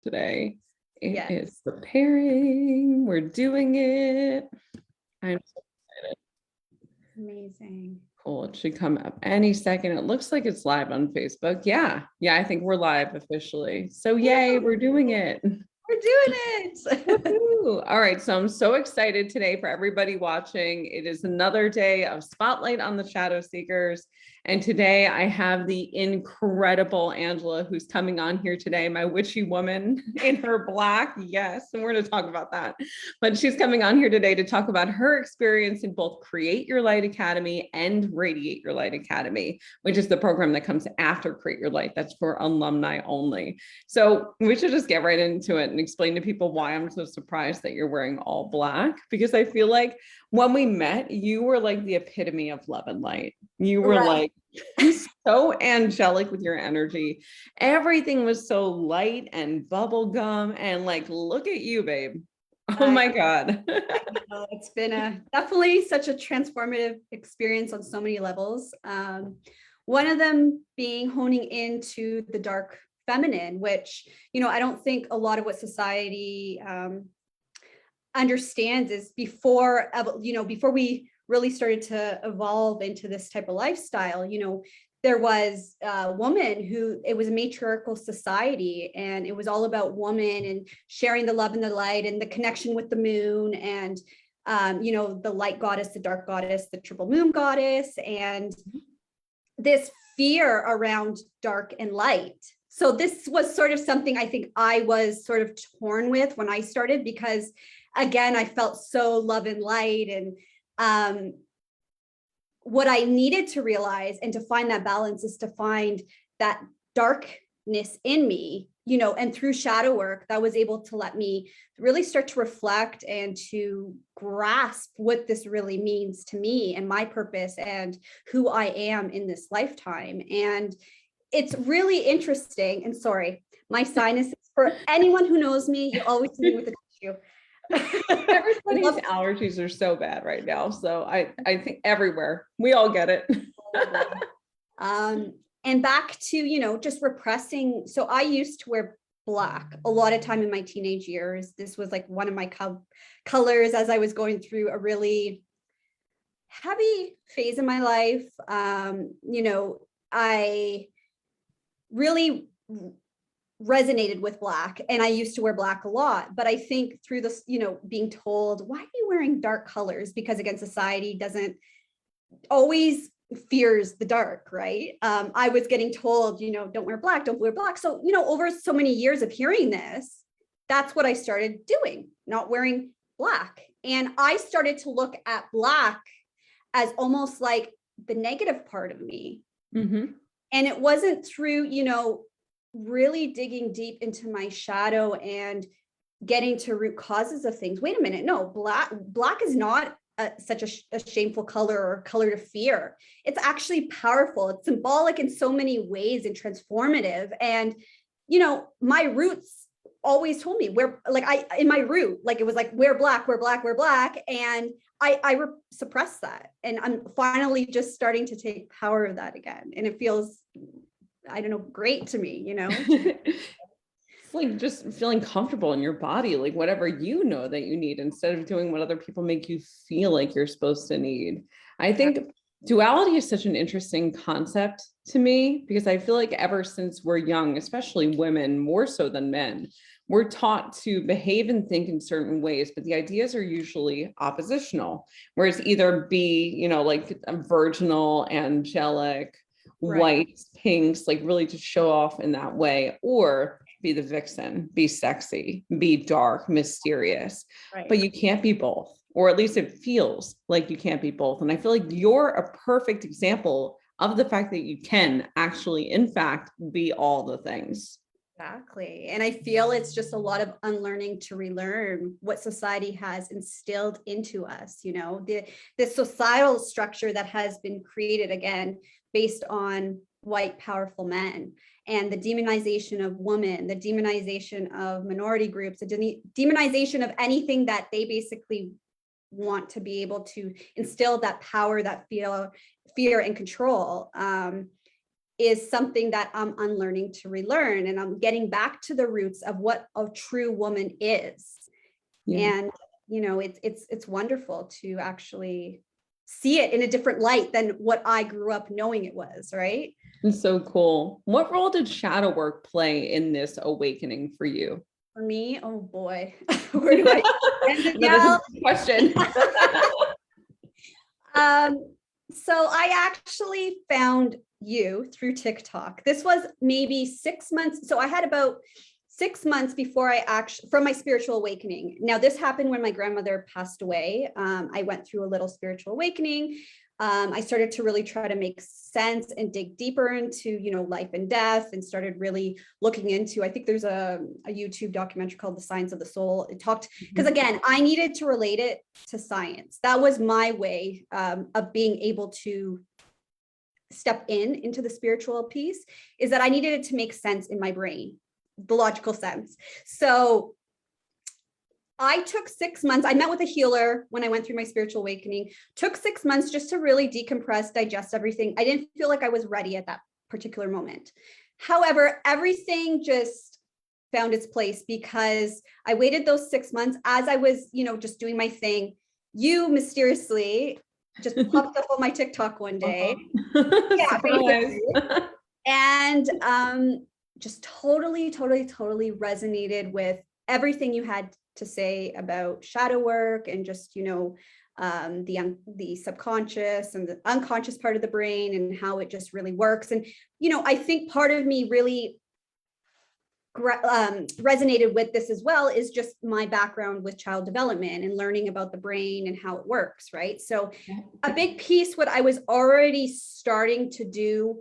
today. It Yes. is preparing. We're doing it. I'm so excited. Amazing. Cool. It should come up any second. It looks like it's live on Facebook. Yeah. Yeah, I think we're live officially. So yay, we're doing it. We're doing it. Woohoo. All right. So I'm so excited today for everybody watching. It is another day of Spotlight on the Shadow Seekers. And today I have the incredible Angela who's coming on here today, my witchy woman in her black. Yes. And we're going to talk about that. But she's coming on here today to talk about her experience in both Create Your Light Academy and Radiate Your Light Academy, which is the program that comes after Create Your Light. That's for alumni only. So we should just get right into it and explain to people why I'm so surprised that you're wearing all black, because I feel like when we met, you were like the epitome of love and light. You were like so angelic with your energy. Everything was so light and bubblegum and like, look at you, babe. Oh my God. It's been definitely such a transformative experience on so many levels. One of them being honing into the dark feminine, which, I don't think a lot of what society understands is before we really started to evolve into this type of lifestyle, there was a woman who, it was a matriarchal society, and it was all about woman and sharing the love and the light and the connection with the moon and, the light goddess, the dark goddess, the triple moon goddess, and this fear around dark and light. So this was sort of something I think I was sort of torn with when I started, because again, I felt so love and light, and what I needed to realize and to find that balance is to find that darkness in me, and through shadow work, that was able to let me really start to reflect and to grasp what this really means to me and my purpose and who I am in this lifetime. And it's really interesting. And sorry, my sinuses, for anyone who knows me, you always see me with a tissue. Everybody's allergies are so bad right now. So I think everywhere, we all get it. And back to, just repressing. So I used to wear black a lot of time in my teenage years. This was like one of my colors as I was going through a really heavy phase in my life. I really resonated with black, and I used to wear black a lot. But I think through this, being told, why are you wearing dark colors? Because again, society doesn't always fears the dark, right? I was getting told, don't wear black, don't wear black. So, over so many years of hearing this, that's what I started doing, not wearing black. And I started to look at black as almost like the negative part of me. Mm-hmm. And it wasn't through, really digging deep into my shadow and getting to root causes of things. Wait a minute, no, black is not such a shameful color or color to fear. It's actually powerful. It's symbolic in so many ways and transformative. And, my roots always told me in my root, like it was like, wear black, wear black, wear black. And I suppressed that. And I'm finally just starting to take power of that again. And it feels, I don't know, great to me, It's like just feeling comfortable in your body, like whatever you know that you need, instead of doing what other people make you feel like you're supposed to need. I think duality is such an interesting concept to me, because I feel like ever since we're young, especially women, more so than men, we're taught to behave and think in certain ways, but the ideas are usually oppositional. Whereas either be, like a virginal, angelic, whites, pinks, like really to show off in that way, or be the vixen, be sexy, be dark, mysterious, but you can't be both, or at least it feels like you can't be both. And I feel like you're a perfect example of the fact that you can actually, in fact, be all the things. Exactly. And I feel it's just a lot of unlearning to relearn what society has instilled into us, the societal structure that has been created, again, based on white, powerful men, and the demonization of women, the demonization of minority groups, the demonization of anything that they basically want to be able to instill that power, that fear and control. is something that I'm unlearning to relearn. And I'm getting back to the roots of what a true woman is. Yeah. And, it's wonderful to actually see it in a different light than what I grew up knowing it was, right? It's so cool. What role did shadow work play in this awakening for you? For me, oh boy, where do I begin, No, that's Danielle? a good question. So I actually found you through TikTok. This was maybe 6 months. So I had about 6 months before I actually, from my spiritual awakening. Now, this happened when my grandmother passed away. I went through a little spiritual awakening. I started to really try to make sense and dig deeper into, life and death, and started really looking into, I think there's a YouTube documentary called The Science of the Soul. It talked, because again, I needed to relate it to science. That was my way of being able to step into the spiritual piece, is that I needed it to make sense in my brain, the logical sense. So I took 6 months. I met with a healer when I went through my spiritual awakening, took 6 months just to really decompress, digest everything. I didn't feel like I was ready at that particular moment. However, everything just found its place because I waited those 6 months as I was, just doing my thing. You mysteriously just popped up on my TikTok one day. Yeah, basically. And just totally resonated with everything you had to say about shadow work and just, the subconscious and the unconscious part of the brain and how it just really works. And, I think part of me really resonated with this as well is just my background with child development and learning about the brain and how it works, right? So a big piece, what I was already starting to do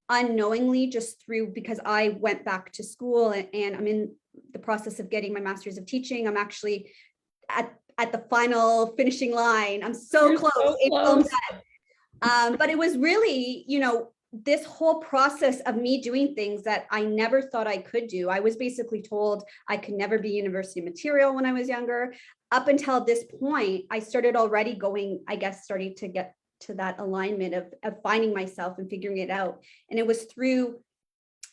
unknowingly, just through, because I went back to school and I'm in the process of getting my master's of teaching. I'm actually at the final finishing line. I'm so close. So close. But it was really, this whole process of me doing things that I never thought I could do. I was basically told I could never be university material when I was younger. Up until this point, I started already going, I guess, starting to get to that alignment of finding myself and figuring it out. And it was through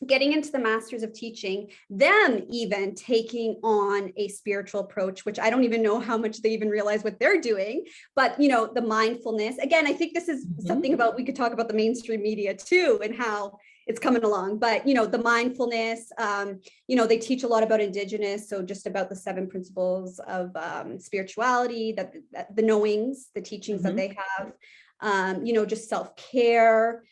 getting into the masters of teaching, them even taking on a spiritual approach, which I don't even know how much they even realize what they're doing, but the mindfulness, again, I think this is something about, we could talk about the mainstream media too, and how it's coming along, but the mindfulness, they teach a lot about indigenous. So just about the 7 principles of spirituality, that the knowings, the teachings that they have, just self-care,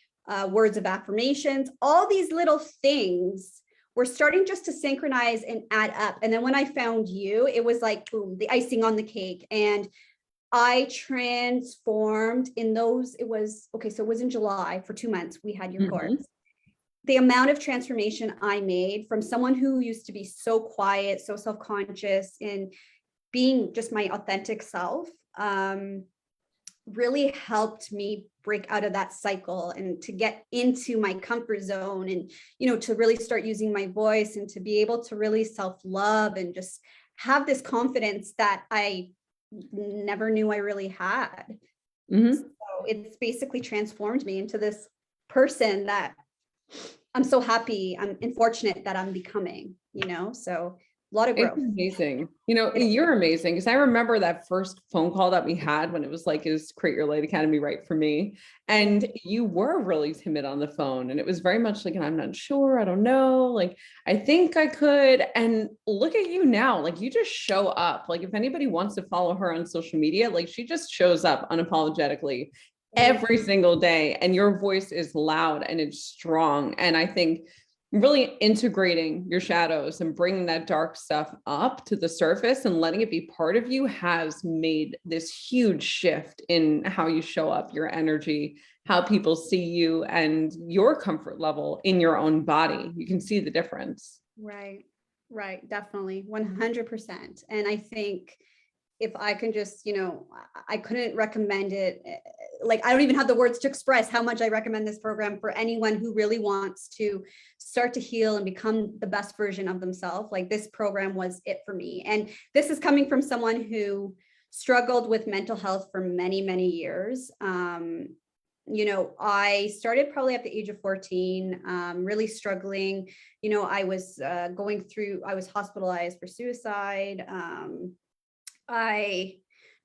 words of affirmations, all these little things were starting just to synchronize and add up. And then when I found you, it was like, boom, the icing on the cake. And I transformed in those, it was in July. For 2 months, we had your course. The amount of transformation I made from someone who used to be so quiet, so self-conscious, and being just my authentic self, really helped me break out of that cycle and to get into my comfort zone and, to really start using my voice and to be able to really self-love and just have this confidence that I never knew I really had. So it's basically transformed me into this person that I'm so happy and fortunate that I'm becoming, so a lot of growth. It's amazing. You're amazing, because I remember that first phone call that we had when it was like, is Create Your Light Academy right for me? And you were really timid on the phone. And it was very much like, I'm not sure, I don't know. Like, I think I could. And look at you now, like you just show up. Like if anybody wants to follow her on social media, like she just shows up unapologetically every single day. And your voice is loud and it's strong. And I think really integrating your shadows and bringing that dark stuff up to the surface and letting it be part of you has made this huge shift in how you show up, your energy, how people see you, and your comfort level in your own body. You can see the difference. Right, definitely, 100%. And I think if I can just, I couldn't recommend it. Like, I don't even have the words to express how much I recommend this program for anyone who really wants to start to heal and become the best version of themselves. Like, this program was it for me. And this is coming from someone who struggled with mental health for many, many years. I started probably at the age of 14, really struggling. I was I was hospitalized for suicide. I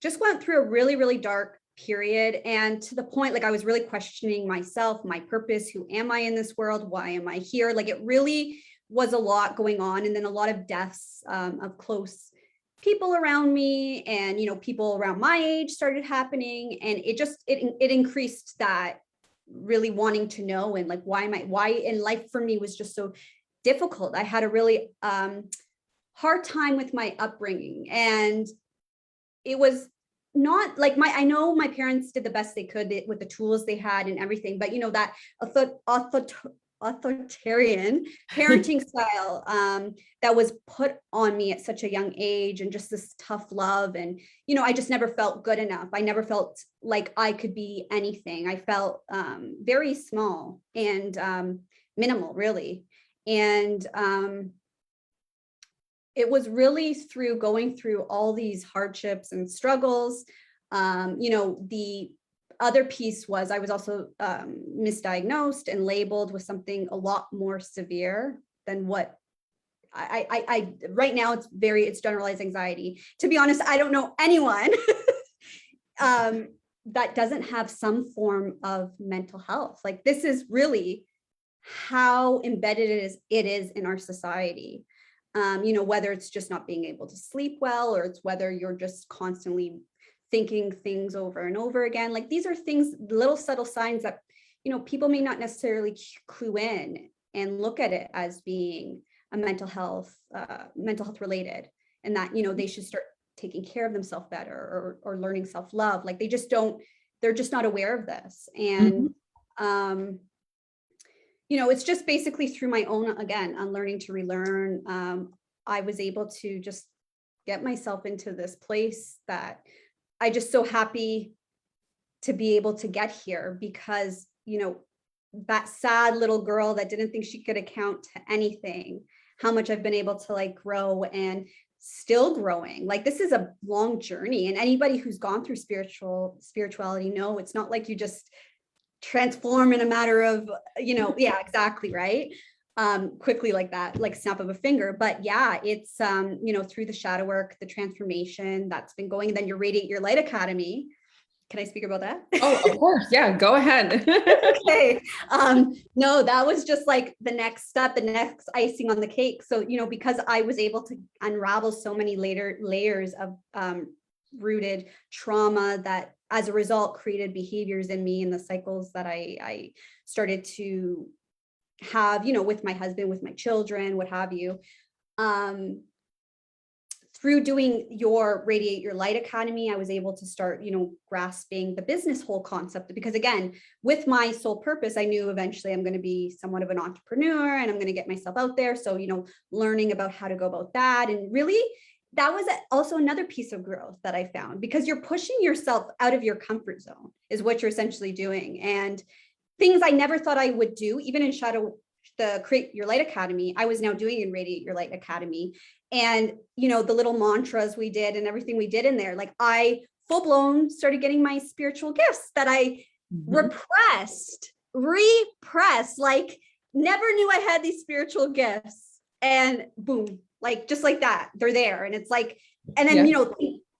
just went through a really, really dark period. And to the point, like I was really questioning myself, my purpose, who am I in this world? Why am I here? Like it really was a lot going on. And then a lot of deaths of close people around me, and people around my age started happening, and it increased that really wanting to know, and like why in life for me was just so difficult. I had a really hard time with my upbringing, and it was not like I know my parents did the best they could with the tools they had and everything, but that authoritarian parenting style that was put on me at such a young age, and just this tough love, and I just never felt good enough. I never felt like I could be anything. I felt very small and minimal, really. And it was really through going through all these hardships and struggles. The other piece was I was also misdiagnosed and labeled with something a lot more severe than what I right now it's generalized anxiety. To be honest, I don't know anyone that doesn't have some form of mental health. Like this is really how embedded it is in our society. Whether it's just not being able to sleep well, or it's whether you're just constantly thinking things over and over again. Like these are things, little subtle signs that, people may not necessarily clue in and look at it as being a mental health related, and that, they should start taking care of themselves better, or learning self-love. Like they're just not aware of this. And, it's just basically through my own, again, unlearning to relearn. I was able to just get myself into this place that I just so happy to be able to get here, because, that sad little girl that didn't think she could account to anything, how much I've been able to like grow, and still growing. Like this is a long journey, and anybody who's gone through spirituality know it's not like you just transform in a matter of, yeah, exactly. Right. Quickly like that, like snap of a finger. But yeah, it's, through the shadow work, the transformation that's been going. And then your Radiate Your Light Academy. Can I speak about that? Oh, of course. Yeah, go ahead. Okay. No, that was just like the next step, the next icing on the cake. So, because I was able to unravel so many later layers of rooted trauma that as a result created behaviors in me, and the cycles that I started to have, with my husband, with my children, what have you. Through doing your Radiate Your Light Academy, I was able to start, grasping the business whole concept, because again, with my sole purpose, I knew eventually I'm going to be somewhat of an entrepreneur, and I'm going to get myself out there. So, learning about how to go about that. And really, that was also another piece of growth that I found, because you're pushing yourself out of your comfort zone is what you're essentially doing. And things I never thought I would do, even in the Create Your Light Academy, I was now doing in Radiate Your Light Academy. And, the little mantras we did and everything we did in there, like I full blown started getting my spiritual gifts that I repressed, like never knew I had these spiritual gifts, and boom, like just like that, they're there. And it's like, and then,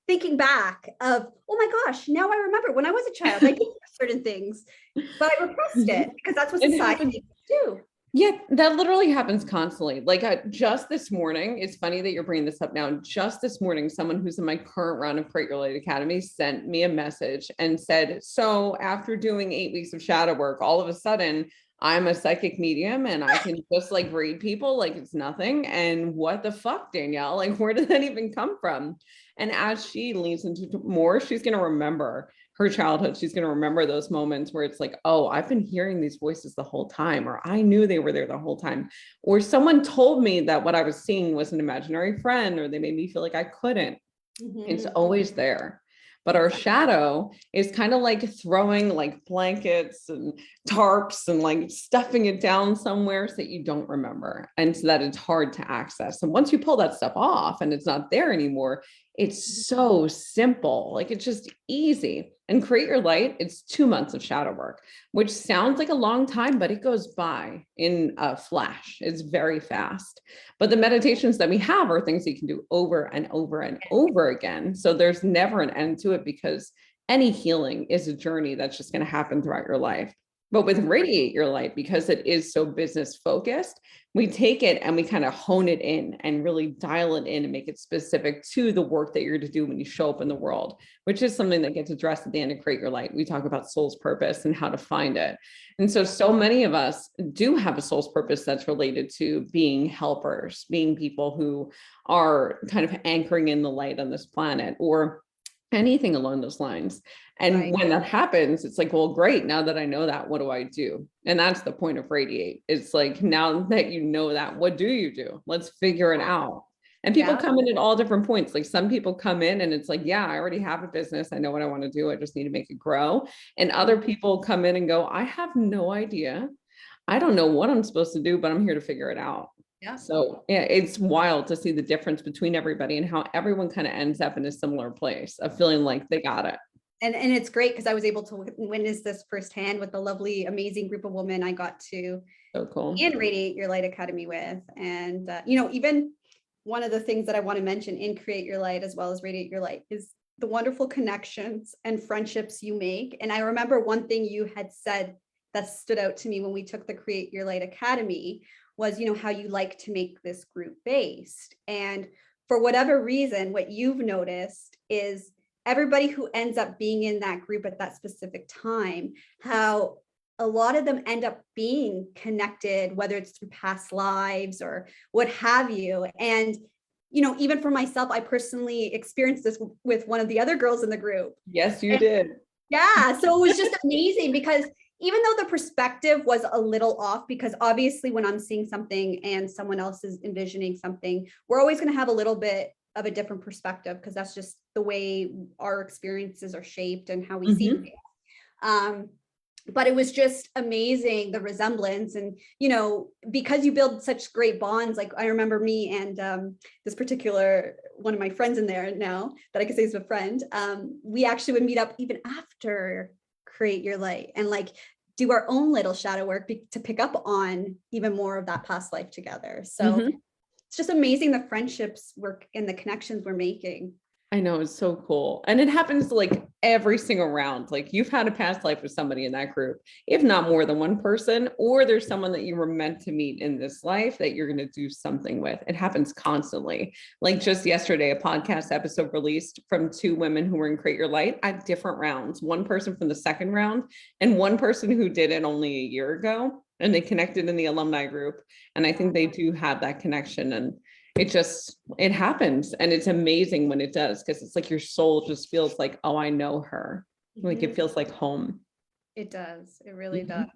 thinking back of, oh my gosh, now I remember when I was a child, I did certain things, but I repressed it because that's what society do. Yeah, that literally happens constantly. Like just this morning, it's funny that you're bringing this up now. Just this morning, someone who's in my current round of Create Your Light Academy sent me a message and said, so after doing 8 weeks of shadow work, all of a sudden I'm a psychic medium and I can just like read people like it's nothing. And what the fuck, Danielle? Like, where did that even come from? And as she leans into more, she's going to remember her childhood. She's going to remember those moments where it's like, oh, I've been hearing these voices the whole time, or I knew they were there the whole time, or someone told me that what I was seeing was an imaginary friend, or they made me feel like I couldn't. It's always there. But our shadow is kind of like throwing like blankets and tarps and like stuffing it down somewhere so that you don't remember, and so that it's hard to access. And once you pull that stuff off and it's not there anymore, It's so simple. Like it's just easy. And Create Your Light, it's 2 months of shadow work, which sounds like a long time, but it goes by in a flash. It's very fast. But the meditations that we have are things that you can do over and over and over again. So there's never an end to it, because any healing is a journey that's just going to happen throughout your life. But with Radiate Your Light, because it is so business focused, we take it and we kind of hone it in and really dial it in and make it specific to the work that you're to do when you show up in the world, which is something that gets addressed at the end of Create Your Light. We talk about soul's purpose and how to find it. And so many of us do have a soul's purpose that's related to being helpers, being people who are kind of anchoring in the light on this planet, or anything along those lines. And Right. when that happens, it's like, well, great. Now that I know that, what do I do? And that's the point of Radiate. It's like, now that you know that, what do you do? Let's figure it out. And people Yeah. come in at all different points. Like some people come in and it's like, yeah, I already have a business. I know what I want to do. I just need to make it grow. And other people come in and go, I have no idea. I don't know what I'm supposed to do, but I'm here to figure it out. Yeah. So yeah, it's wild to see the difference between everybody and how everyone kind of ends up in a similar place of feeling like they got it. And it's great because I was able to witness this firsthand with the lovely, amazing group of women I got to So cool. and Radiate Your Light Academy with. And, you know, even one of the things that I want to mention in Create Your Light as well as Radiate Your Light is the wonderful connections and friendships you make. And I remember one thing you had said that stood out to me when we took the Create Your Light Academy was, you know, how you like to make this group based. And for whatever reason, what you've noticed is everybody who ends up being in that group at that specific time, how a lot of them end up being connected, whether it's through past lives or what have you. And, you know, even for myself, I personally experienced this with one of the other girls in the group. Yes, you did. Yeah. So it was just amazing because even though the perspective was a little off, because obviously when I'm seeing something and someone else is envisioning something, we're always going to have a little bit of a different perspective because that's just the way our experiences are shaped and how we see things. But it was just amazing, the resemblance. And, you know, because you build such great bonds, like I remember me and this particular one of my friends in there now that I could say is a friend, we actually would meet up even after Create Your Light and like do our own little shadow work to pick up on even more of that past life together. So it's just amazing the friendships work and the connections we're making. I know, it's so cool. And it happens like every single round. Like you've had a past life with somebody in that group, if not more than one person, or there's someone that you were meant to meet in this life that you're going to do something with. It happens constantly. Like just yesterday, a podcast episode released from 2 women who were in Create Your Light at different rounds. One person from the second round and one person who did it only a year ago. And they connected in the alumni group. And I think they do have that connection. And it happens. And it's amazing when it does, because it's like your soul just feels like, oh, I know her. Like it feels like home. It does. It really does.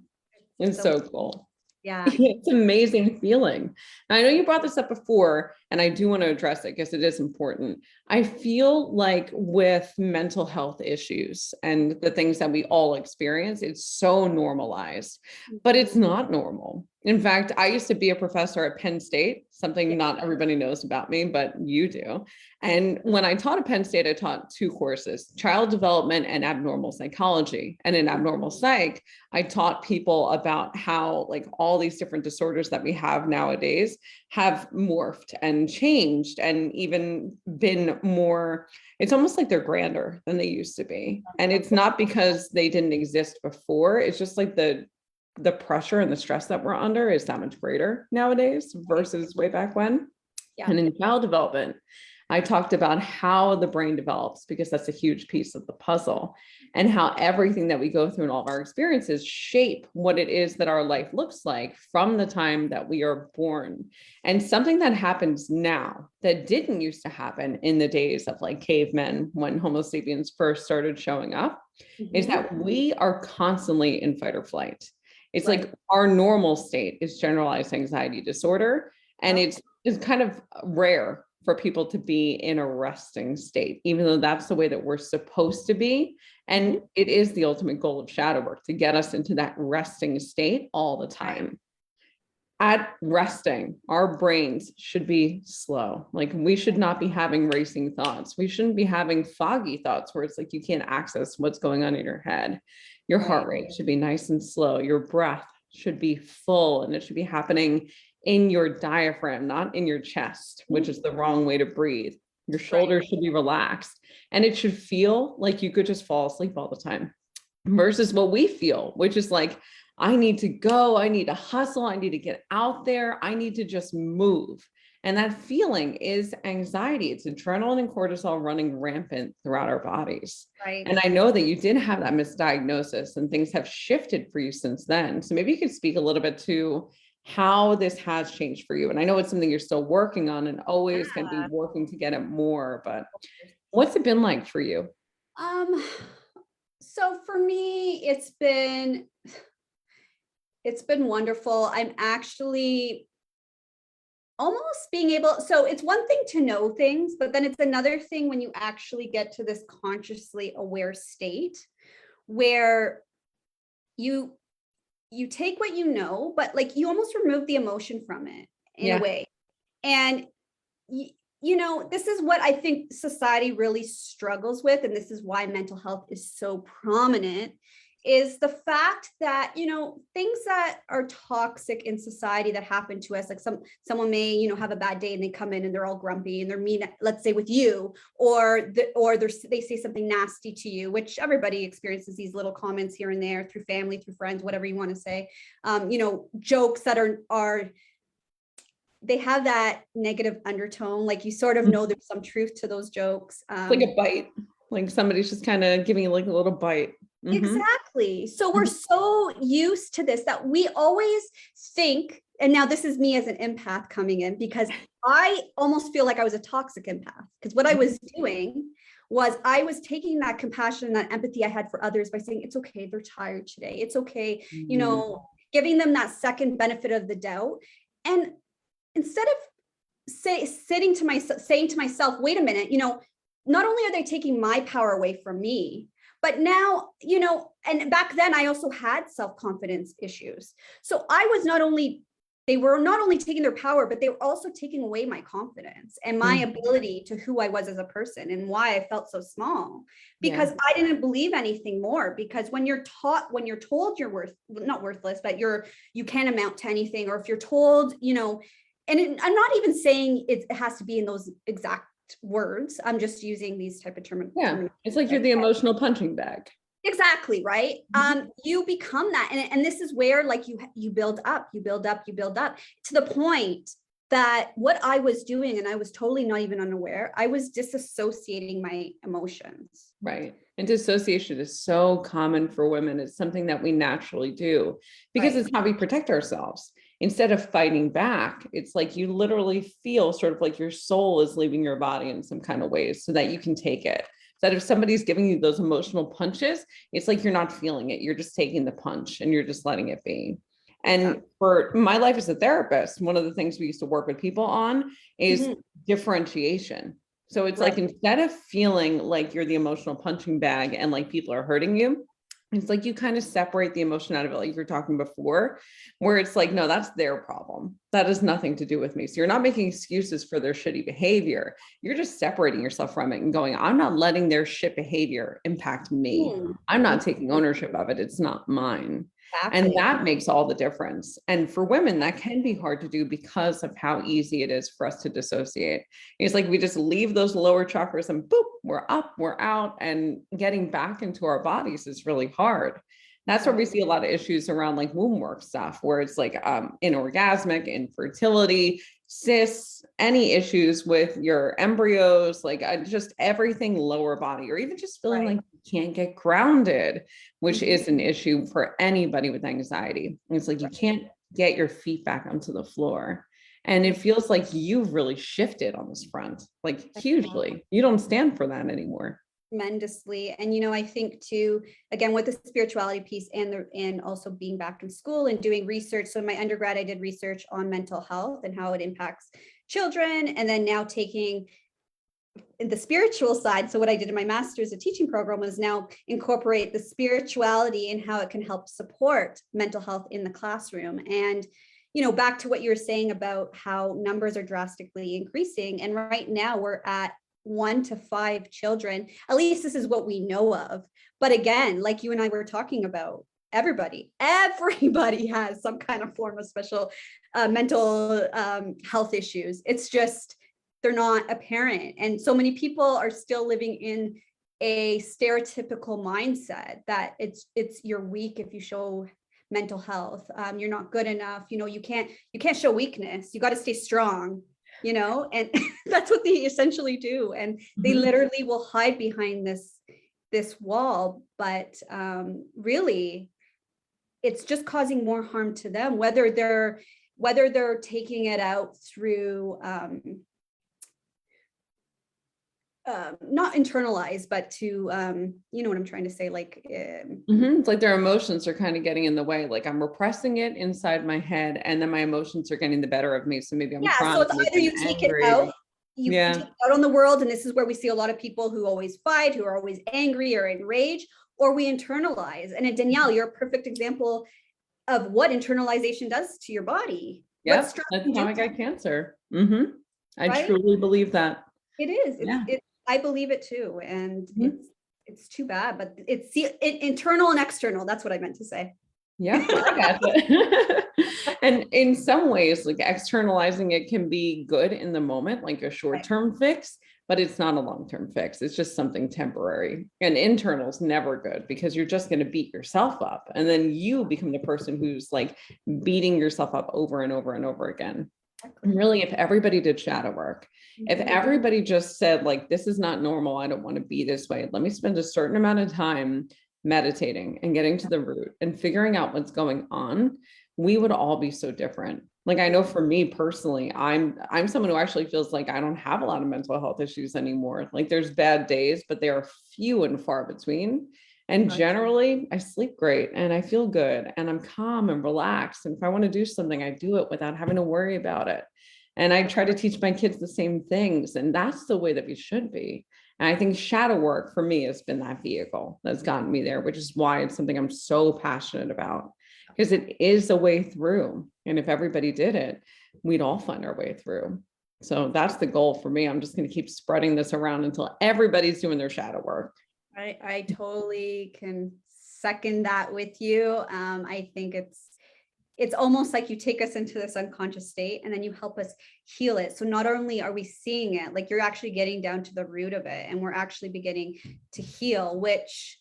It's so cool. Yeah. It's an amazing feeling. I know you brought this up before, and I do want to address it because it is important. I feel like with mental health issues and the things that we all experience, it's so normalized, but it's not normal. In fact, I used to be a professor at Penn State, something not everybody knows about me, but you do. And when I taught at Penn State, I taught 2 courses, child development and abnormal psychology. And in abnormal psych, I taught people about how like all these different disorders that we have nowadays have morphed and changed and even been more, it's almost like they're grander than they used to be. And it's not because they didn't exist before. It's just like the pressure and the stress that we're under is that much greater nowadays versus way back when. Yeah. And in child development, I talked about how the brain develops, because that's a huge piece of the puzzle, and how everything that we go through and all of our experiences shape what it is that our life looks like from the time that we are born. And something that happens now that didn't used to happen in the days of like cavemen, when Homo sapiens first started showing up, is that we are constantly in fight or flight. It's like our normal state is generalized anxiety disorder. And it's kind of rare for people to be in a resting state, even though that's the way that we're supposed to be. And it is the ultimate goal of shadow work, to get us into that resting state all the time. at resting, our brains should be slow. Like we should not be having racing thoughts. We shouldn't be having foggy thoughts where it's like you can't access what's going on in your head. Your heart rate should be nice and slow. Your breath should be full, and it should be happening in your diaphragm, not in your chest, which is the wrong way to breathe. Your shoulders should be relaxed, and it should feel like you could just fall asleep all the time versus what we feel, which is like, I need to go, I need to hustle, I need to get out there, I need to just move. And that feeling is anxiety. It's adrenaline and cortisol running rampant throughout our bodies. Right. And I know that you did have that misdiagnosis and things have shifted for you since then. So maybe you could speak a little bit to how this has changed for you. And I know it's something you're still working on and always going to be working to get it more, but what's it been like for you? So for me, it's been wonderful. I'm actually almost being able, so it's one thing to know things, but then it's another thing when you actually get to this consciously aware state where you take what you know, but like you almost remove the emotion from it in a way. And you know, this is what I think society really struggles with, and this is why mental health is so prominent, is the fact that, you know, things that are toxic in society that happen to us, like someone may, you know, have a bad day and they come in and they're all grumpy and they're mean, let's say with you, or they say something nasty to you, which everybody experiences these little comments here and there through family, through friends, whatever you want to say, you know, jokes that are they have that negative undertone, like you sort of know there's some truth to those jokes. Like a bite, like somebody's just kind of giving you like a little bite. Exactly. So we're so used to this that we always think, and now this is me as an empath coming in, because I almost feel like I was a toxic empath, because what I was doing was I was taking that compassion and that empathy I had for others by saying, it's okay, they're tired today. It's okay. You know, giving them that second benefit of the doubt. And instead of saying to myself, wait a minute, you know, not only are they taking my power away from me, but now, you know, and back then I also had self-confidence issues. So they were not only taking their power, but they were also taking away my confidence and my ability to who I was as a person and why I felt so small, because I didn't believe anything more. Because when you're told you're not worthless, but you can't amount to anything, or if you're told, you know, and I'm not even saying it has to be in those exact words. I'm just using these type of terms. Yeah, it's like you're the emotional punching bag. Exactly, right? You become that, and this is where like you build up to the point that what I was doing, and I was totally not even unaware, I was disassociating my emotions. Right. And dissociation is so common for women. It's something that we naturally do because it's how we protect ourselves. Instead of fighting back, it's like you literally feel sort of like your soul is leaving your body in some kind of ways so that you can take it. So that if somebody's giving you those emotional punches, it's like you're not feeling it. You're just taking the punch and you're just letting it be. And for my life as a therapist, one of the things we used to work with people on is differentiation. So it's like, instead of feeling like you're the emotional punching bag and like people are hurting you, it's like you kind of separate the emotion out of it, like you were talking before, where it's like, no, that's their problem. That has nothing to do with me. So you're not making excuses for their shitty behavior. You're just separating yourself from it and going, I'm not letting their shit behavior impact me. I'm not taking ownership of it. It's not mine. And that makes all the difference. And for women, that can be hard to do because of how easy it is for us to dissociate. It's like we just leave those lower chakras and boop, we're up, we're out, and getting back into our bodies is really hard. That's where we see a lot of issues around like womb work stuff, where it's like inorgasmic, infertility, cysts, any issues with your embryos, like just everything lower body, or even just feeling like you can't get grounded, which is an issue for anybody with anxiety. It's like you can't get your feet back onto the floor. And it feels like you've really shifted on this front, like hugely. You don't stand for that anymore. Tremendously. And, you know, I think too, again, with the spirituality piece and also being back in school and doing research. So in my undergrad, I did research on mental health and how it impacts children. And then now taking the spiritual side. So what I did in my master's, a teaching program, was now incorporate the spirituality and how it can help support mental health in the classroom. And back to what you were saying about how numbers are drastically increasing. And right now we're at 1 to 5 children. At least this is what we know of. But again, like you and I were talking about, everybody has some kind of form of special mental health issues. It's just, they're not apparent. And so many people are still living in a stereotypical mindset that it's you're weak if you show mental health. You're not good enough. You can't show weakness. You got to stay strong, and that's what they essentially do. And they literally will hide behind this wall, but really it's just causing more harm to them, whether they're taking it out through not internalized, but to you know what I'm trying to say, like it's like their emotions are kind of getting in the way. Like I'm repressing it inside my head, and then my emotions are getting the better of me. So maybe I'm crying. So it's either you take it out, you take it out on the world, and this is where we see a lot of people who always fight, who are always angry or enraged, or we internalize. And Danielle, you're a perfect example of what internalization does to your body. Yes, that's how I got cancer. I truly believe that. It is. I believe it too. And it's too bad, but it's internal and external. That's what I meant to say. Yeah, I got it. And in some ways, like externalizing it can be good in the moment, like a short-term fix, but it's not a long-term fix. It's just something temporary. And internal is never good because you're just going to beat yourself up. And then you become the person who's like beating yourself up over and over and over again. And really, if everybody did shadow work, if everybody just said like, this is not normal, I don't want to be this way, let me spend a certain amount of time meditating and getting to the root and figuring out what's going on, we would all be so different. Like, I know for me personally, I'm someone who actually feels like I don't have a lot of mental health issues anymore. Like there's bad days, but they are few and far between. And generally I sleep great and I feel good and I'm calm and relaxed. And if I want to do something, I do it without having to worry about it. And I try to teach my kids the same things. And that's the way that we should be. And I think shadow work for me has been that vehicle that's gotten me there, which is why it's something I'm so passionate about, because it is a way through. And if everybody did it, we'd all find our way through. So that's the goal for me. I'm just going to keep spreading this around until everybody's doing their shadow work. I totally can second that with you. I think it's almost like you take us into this unconscious state and then you help us heal it. So not only are we seeing it, like you're actually getting down to the root of it and we're actually beginning to heal, which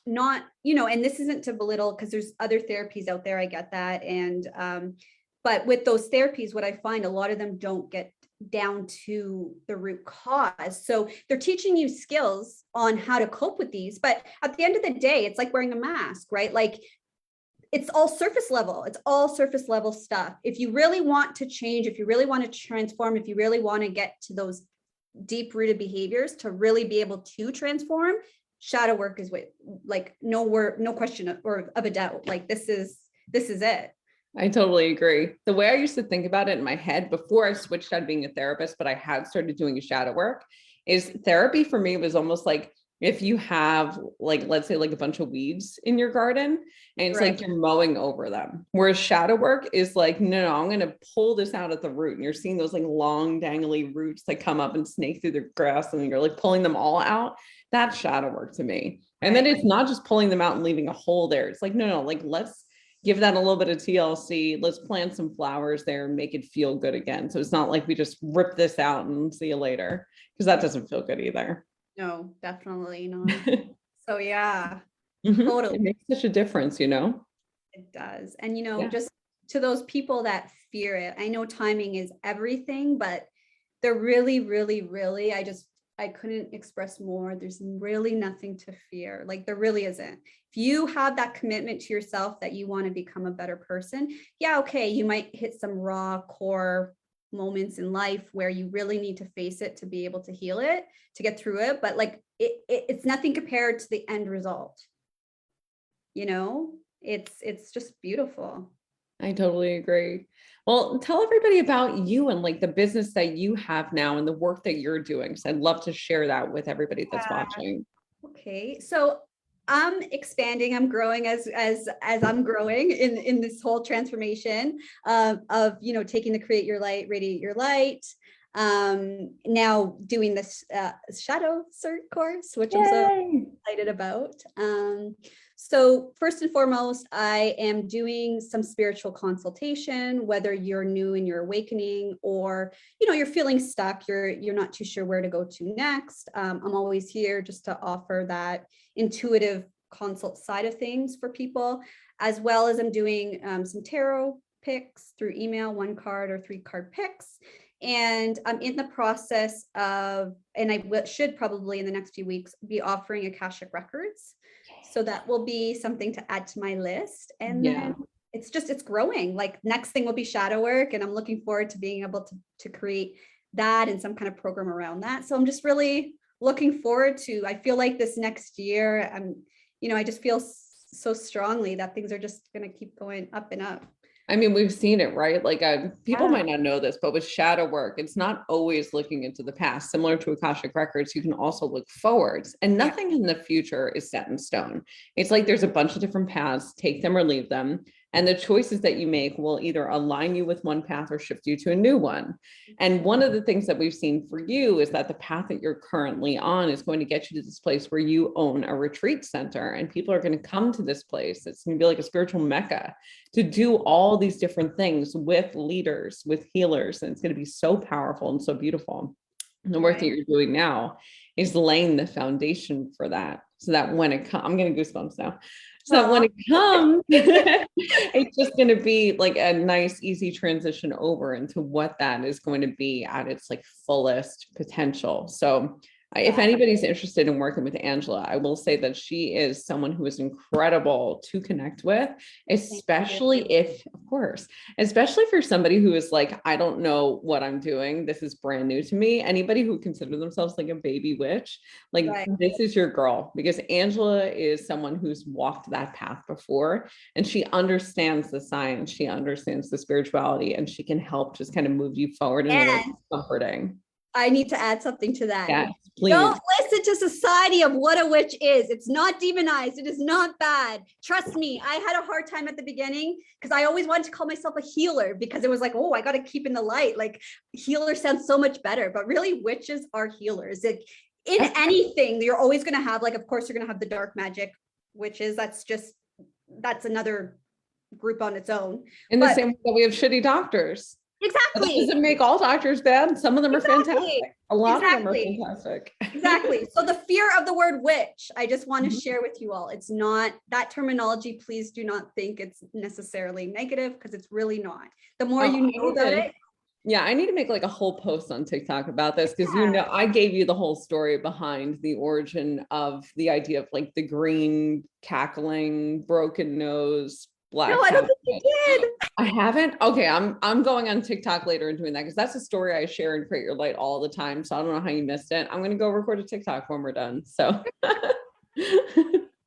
not, and this isn't to belittle because there's other therapies out there. I get that. And, but with those therapies, what I find a lot of them don't get down to the root cause. So they're teaching you skills on how to cope with these. But at the end of the day, it's like wearing a mask, right? Like it's all surface level. It's all surface level stuff. If you really want to change, if you really want to transform, if you really want to get to those deep rooted behaviors to really be able to transform, shadow work is what, like no question of a doubt. Like this is it. I totally agree. The way I used to think about it in my head before I switched out of being a therapist, but I had started doing shadow work, is therapy for me was almost like if you have like, let's say like a bunch of weeds in your garden and it's like you're mowing over them. Whereas shadow work is like, no, I'm going to pull this out at the root. And you're seeing those like long dangly roots that come up and snake through the grass and you're like pulling them all out. That's shadow work to me. And then it's not just pulling them out and leaving a hole there. It's like, no, like let's give that a little bit of TLC. Let's plant some flowers there and make it feel good again. So it's not like we just rip this out and see you later, because that doesn't feel good either. No, definitely not. So yeah, totally. It makes such a difference, It does. And, just to those people that fear it, I know timing is everything, but they're really, really, really, I couldn't express more. There's really nothing to fear. Like there really isn't. If you have that commitment to yourself that you want to become a better person, okay, you might hit some raw core moments in life where you really need to face it to be able to heal it, to get through it. But like it's nothing compared to the end result. It's just beautiful. I totally agree. Well, tell everybody about you and like the business that you have now and the work that you're doing. So I'd love to share that with everybody that's watching. Okay. So I'm expanding, I'm growing as I'm growing in this whole transformation of, you know, taking the Create Your Light, Radiate Your Light. Now doing this Shadow Cert course, which I'm so excited about. So first and foremost, I am doing some spiritual consultation, whether you're new in your awakening or, you know, you're feeling stuck, you're not too sure where to go to next. I'm always here just to offer that intuitive consult side of things for people, as well as I'm doing some tarot picks through email, 1 card or 3 card picks. And I'm in the process of, and I should probably in the next few weeks be offering Akashic Records. So that will be something to add to my list. And then it's growing. Like next thing will be shadow work. And I'm looking forward to being able to create that and some kind of program around that. So I'm just really looking forward to, I feel like this next year, you know, I just feel so strongly that things are just going to keep going up and up. I mean, we've seen it, right? Like people might not know this, but with shadow work, it's not always looking into the past. Similar to Akashic Records, you can also look forwards, and nothing in the future is set in stone. It's like there's a bunch of different paths, take them or leave them. And the choices that you make will either align you with one path or shift you to a new one. And one of the things that we've seen for you is that the path that you're currently on is going to get you to this place where you own a retreat center, and people are going to come to this place. It's going to be like a spiritual mecca to do all these different things with leaders, with healers. And it's going to be so powerful and so beautiful. And the work that you're doing now is laying the foundation for that. So that when it comes, I'm getting goosebumps now. So that when it comes, it's just going to be like a nice, easy transition over into what that is going to be at its like fullest potential. So if anybody's interested in working with Angela, I will say that she is someone who is incredible to connect with, especially if, of course, especially for somebody who is like, I don't know what I'm doing. This is brand new to me. Anybody who considers themselves like a baby witch, like this is your girl, because Angela is someone who's walked that path before, and she understands the science, she understands the spirituality, and she can help just kind of move you forward in a way that's comforting. I need to add something to that. Yes, please. Don't listen to society of what a witch is. It's not demonized. It is not bad. Trust me, I had a hard time at the beginning because I always wanted to call myself a healer because it was like, oh, I got to keep in the light. Like healer sounds so much better, but really witches are healers. Like in anything, you're always going to have, like, of course, you're going to have the dark magic witches. That's another group on its own. In the same way that we have shitty doctors. Exactly. That doesn't make all doctors bad. Some of them are fantastic. A lot of them are fantastic. Exactly. So the fear of the word witch, I just want to share with you all. It's not that terminology. Please do not think it's necessarily negative, because it's really not. The more you know about it. Yeah, I need to make like a whole post on TikTok about this, because you know, I gave you the whole story behind the origin of the idea of like the green cackling, broken nose, black. No, I don't think you did. I haven't. Okay, I'm going on TikTok later and doing that, because that's a story I share and Create Your Light all the time. So I don't know how you missed it. I'm gonna go record a TikTok when we're done. So I'll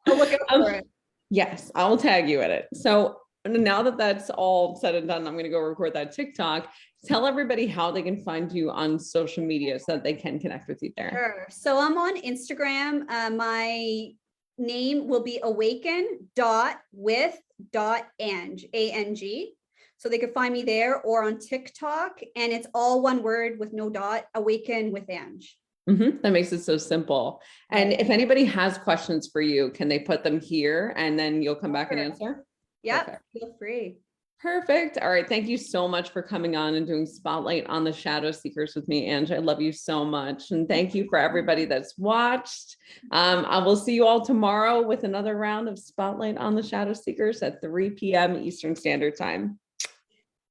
look out for it. Yes, I will tag you in it. So now that that's all said and done, I'm gonna go record that TikTok. Tell everybody how they can find you on social media so that they can connect with you there. Sure. So I'm on Instagram. My name will be awaken.with.ang, A-N-G. So they could find me there, or on TikTok, and it's all one word with no dot, awaken with Ange. That makes it so simple. And if anybody has questions for you, can they put them here and then you'll come back and answer? Yep, feel free. Perfect. All right. Thank you so much for coming on and doing Spotlight on the Shadow Seekers with me, Ange. I love you so much. And thank you for everybody that's watched. I will see you all tomorrow with another round of Spotlight on the Shadow Seekers at 3 p.m. Eastern Standard Time.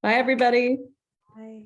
Bye, everybody. Bye.